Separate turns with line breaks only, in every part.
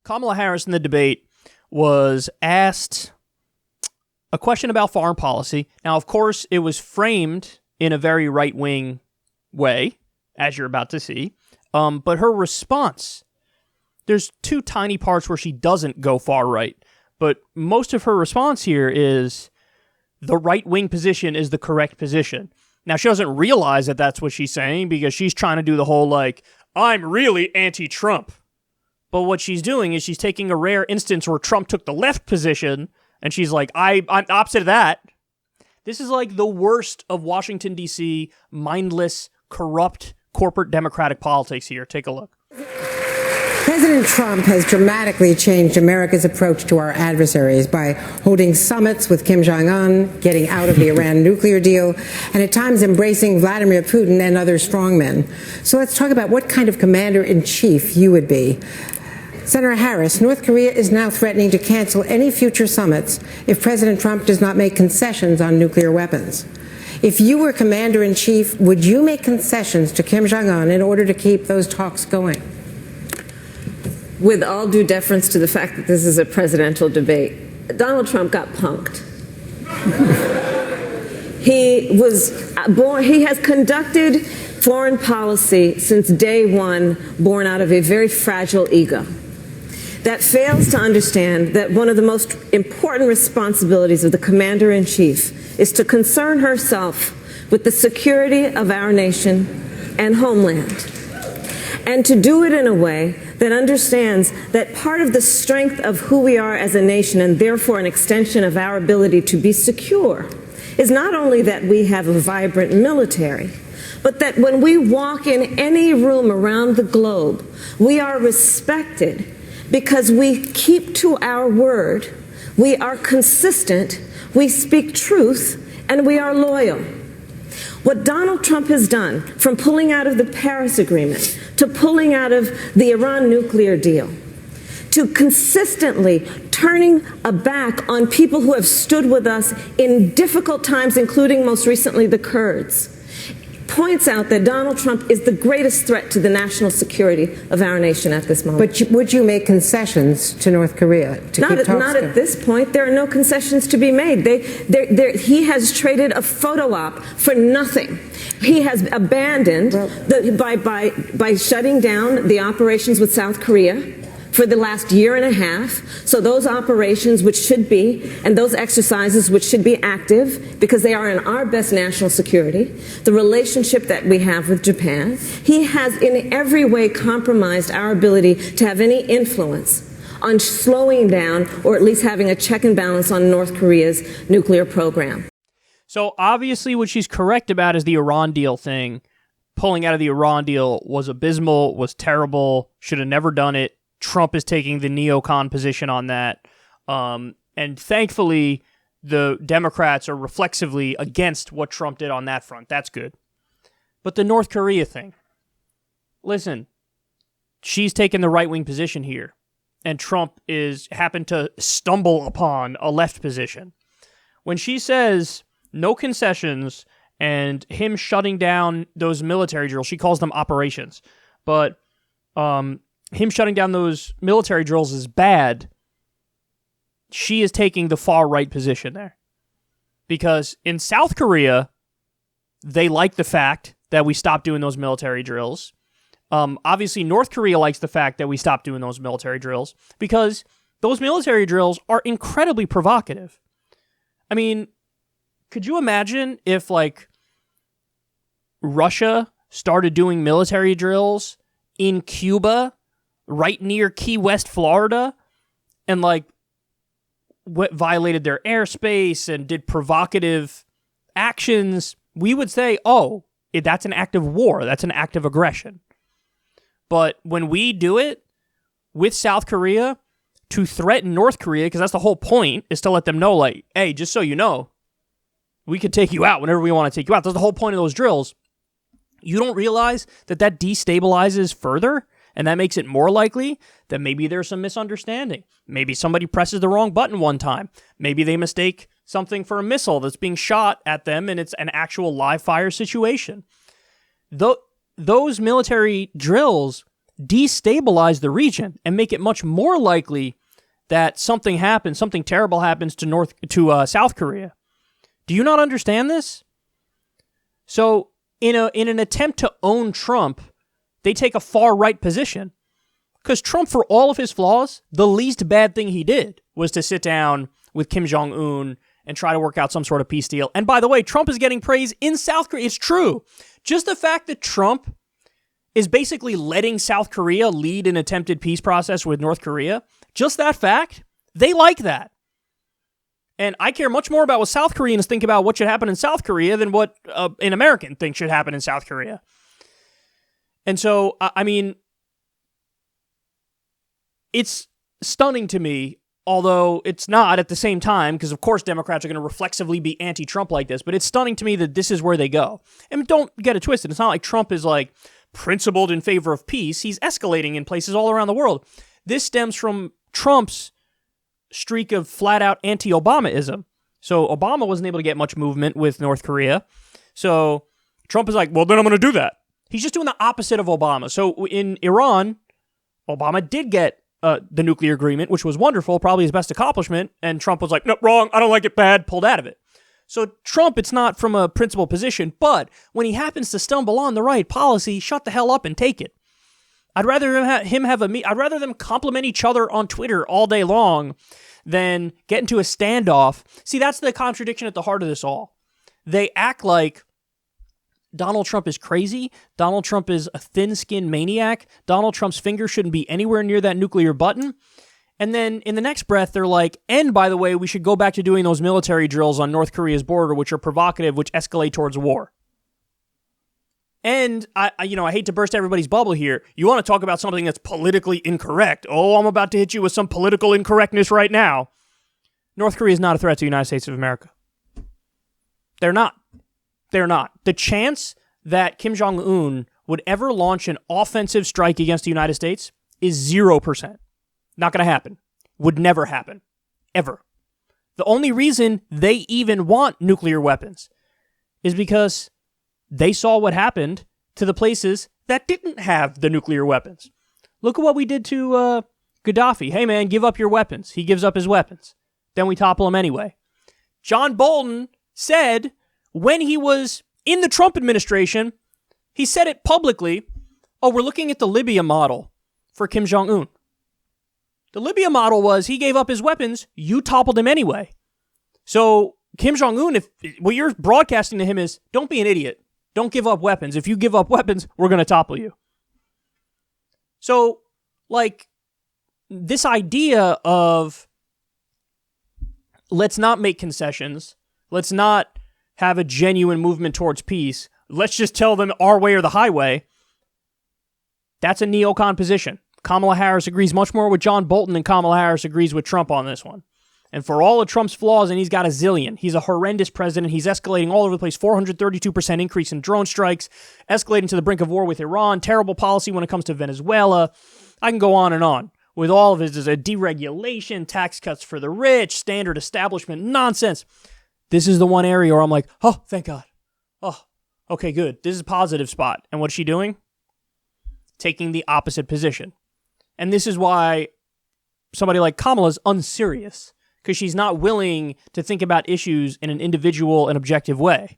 Kamala Harris in the debate was asked a question about foreign policy. Now, of course, it was framed in a very right-wing way, as you're about to see. But her response, there's two tiny parts where she doesn't go far right. But most of her response here is the right-wing position is the correct position. Now, she doesn't realize that that's what she's saying because she's trying to do the whole, like, I'm really anti-Trump. But what she's doing is she's taking a rare instance where Trump took the left position, and she's like, I'm opposite of that. This is like the worst of Washington, D.C., mindless, corrupt, corporate democratic politics here. Take a look.
President Trump has dramatically changed America's approach to our adversaries by holding summits with Kim Jong-un, getting out of the Iran nuclear deal, and at times embracing Vladimir Putin and other strongmen. So let's talk about what kind of commander-in-chief you would be. Senator Harris, North Korea is now threatening to cancel any future summits if President Trump does not make concessions on nuclear weapons. If you were commander-in-chief, would you make concessions to Kim Jong-un in order to keep those talks going?
With all due deference to the fact that this is a presidential debate, Donald Trump got punked. He has conducted foreign policy since day one, born out of a very fragile ego that fails to understand that one of the most important responsibilities of the commander-in-chief is to concern herself with the security of our nation and homeland, and to do it in a way that understands that part of the strength of who we are as a nation, and therefore an extension of our ability to be secure, is not only that we have a vibrant military, but that when we walk in any room around the globe, we are respected because we keep to our word, we are consistent, we speak truth, and we are loyal. What Donald Trump has done, from pulling out of the Paris Agreement to pulling out of the Iran nuclear deal, to consistently turning a back on people who have stood with us in difficult times, including most recently the Kurds, points out that Donald Trump is the greatest threat to the national security of our nation at this moment.
But would you make concessions to North Korea to keep talks going?
Not at this point. There are no concessions to be made. He has traded a photo op for nothing. He has abandoned, by shutting down the operations with South Korea for the last year and a half. So those operations, which should be, and those exercises, which should be active because they are in our best national security, the relationship that we have with Japan, he has in every way compromised our ability to have any influence on slowing down or at least having a check and balance on North Korea's nuclear program.
So obviously what she's correct about is the Iran deal thing. Pulling out of the Iran deal was abysmal, was terrible, should have never done it. Trump is taking the neocon position on that. And thankfully, the Democrats are reflexively against what Trump did on that front. That's good. But the North Korea thing, listen, she's taken the right-wing position here, and Trump happened to stumble upon a left position. When she says no concessions and him shutting down those military drills, she calls them operations, but him shutting down those military drills is bad. She is taking the far right position there. Because in South Korea, they like the fact that we stopped doing those military drills. Obviously, North Korea likes the fact that we stopped doing those military drills because those military drills are incredibly provocative. I mean, could you imagine if, like, Russia started doing military drills in Cuba, right near Key West, Florida, and like violated their airspace and did provocative actions? We would say, oh, that's an act of war. That's an act of aggression. But when we do it with South Korea to threaten North Korea, because that's the whole point, is to let them know, like, hey, just so you know, we could take you out whenever we want to take you out. That's the whole point of those drills. You don't realize that destabilizes further, and that makes it more likely that maybe there's some misunderstanding. Maybe somebody presses the wrong button one time. Maybe they mistake something for a missile that's being shot at them, and it's an actual live fire situation. Those military drills, destabilize the region and make it much more likely that something happens, something terrible happens to South Korea. Do you not understand this? So in an attempt to own Trump, they take a far right position. Because Trump, for all of his flaws, the least bad thing he did was to sit down with Kim Jong-un and try to work out some sort of peace deal. And by the way, Trump is getting praise in South Korea. It's true. Just the fact that Trump is basically letting South Korea lead an attempted peace process with North Korea, just that fact, they like that. And I care much more about what South Koreans think about what should happen in South Korea than what an American thinks should happen in South Korea. And so, I mean, it's stunning to me, although it's not at the same time, because of course Democrats are going to reflexively be anti-Trump like this, but it's stunning to me that this is where they go. And don't get it twisted. It's not like Trump is like principled in favor of peace. He's escalating in places all around the world. This stems from Trump's streak of flat-out anti-Obamaism. So Obama wasn't able to get much movement with North Korea. So Trump is like, well, then I'm going to do that. He's just doing the opposite of Obama. So in Iran, Obama did get the nuclear agreement, which was wonderful, probably his best accomplishment, and Trump was like, no, wrong, I don't like it, bad, pulled out of it. So Trump, it's not from a principled position, but when he happens to stumble on the right policy, shut the hell up and take it. I'd rather I'd rather them compliment each other on Twitter all day long than get into a standoff. See, that's the contradiction at the heart of this all. They act like Donald Trump is crazy. Donald Trump is a thin-skinned maniac. Donald Trump's finger shouldn't be anywhere near that nuclear button. And then in the next breath, they're like, and by the way, we should go back to doing those military drills on North Korea's border, which are provocative, which escalate towards war. And I hate to burst everybody's bubble here. You want to talk about something that's politically incorrect. Oh, I'm about to hit you with some political incorrectness right now. North Korea is not a threat to the United States of America. They're not. They're not. The chance that Kim Jong-un would ever launch an offensive strike against the United States is 0%. Not going to happen. Would never happen. Ever. The only reason they even want nuclear weapons is because they saw what happened to the places that didn't have the nuclear weapons. Look at what we did to Gaddafi. Hey, man, give up your weapons. He gives up his weapons. Then we topple him anyway. John Bolton said when he was in the Trump administration, he said it publicly, oh, we're looking at the Libya model for Kim Jong-un. The Libya model was he gave up his weapons, you toppled him anyway. So Kim Jong-un, if what you're broadcasting to him is, don't be an idiot. Don't give up weapons. If you give up weapons, we're going to topple you. So, like, this idea of let's not make concessions, let's not have a genuine movement towards peace, let's just tell them our way or the highway, that's a neocon position. Kamala Harris agrees much more with John Bolton than Kamala Harris agrees with Trump on this one. And for all of Trump's flaws, and he's got a zillion, he's a horrendous president, he's escalating all over the place, 432% increase in drone strikes, escalating to the brink of war with Iran, terrible policy when it comes to Venezuela. I can go on with all of his deregulation, tax cuts for the rich, standard establishment nonsense. This is the one area where I'm like, oh, thank God. Oh, okay, good. This is a positive spot. And what's she doing? Taking the opposite position. And this is why somebody like Kamala is unserious, because she's not willing to think about issues in an individual and objective way.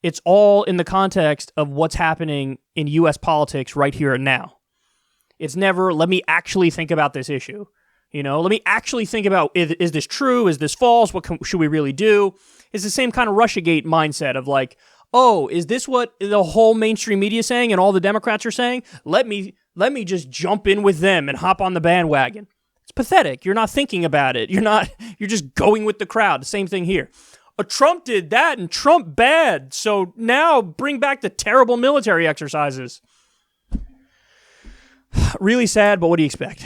It's all in the context of what's happening in U.S. politics right here and now. It's never, let me actually think about this issue. Let me actually think about, is this true? Is this false? What should we really do? It's the same kind of Russiagate mindset of like, oh, is this what the whole mainstream media is saying and all the Democrats are saying? Let me just jump in with them and hop on the bandwagon. It's pathetic. You're not thinking about it. You're just going with the crowd. The same thing here. Trump did that and Trump bad. So now bring back the terrible military exercises. Really sad, but what do you expect?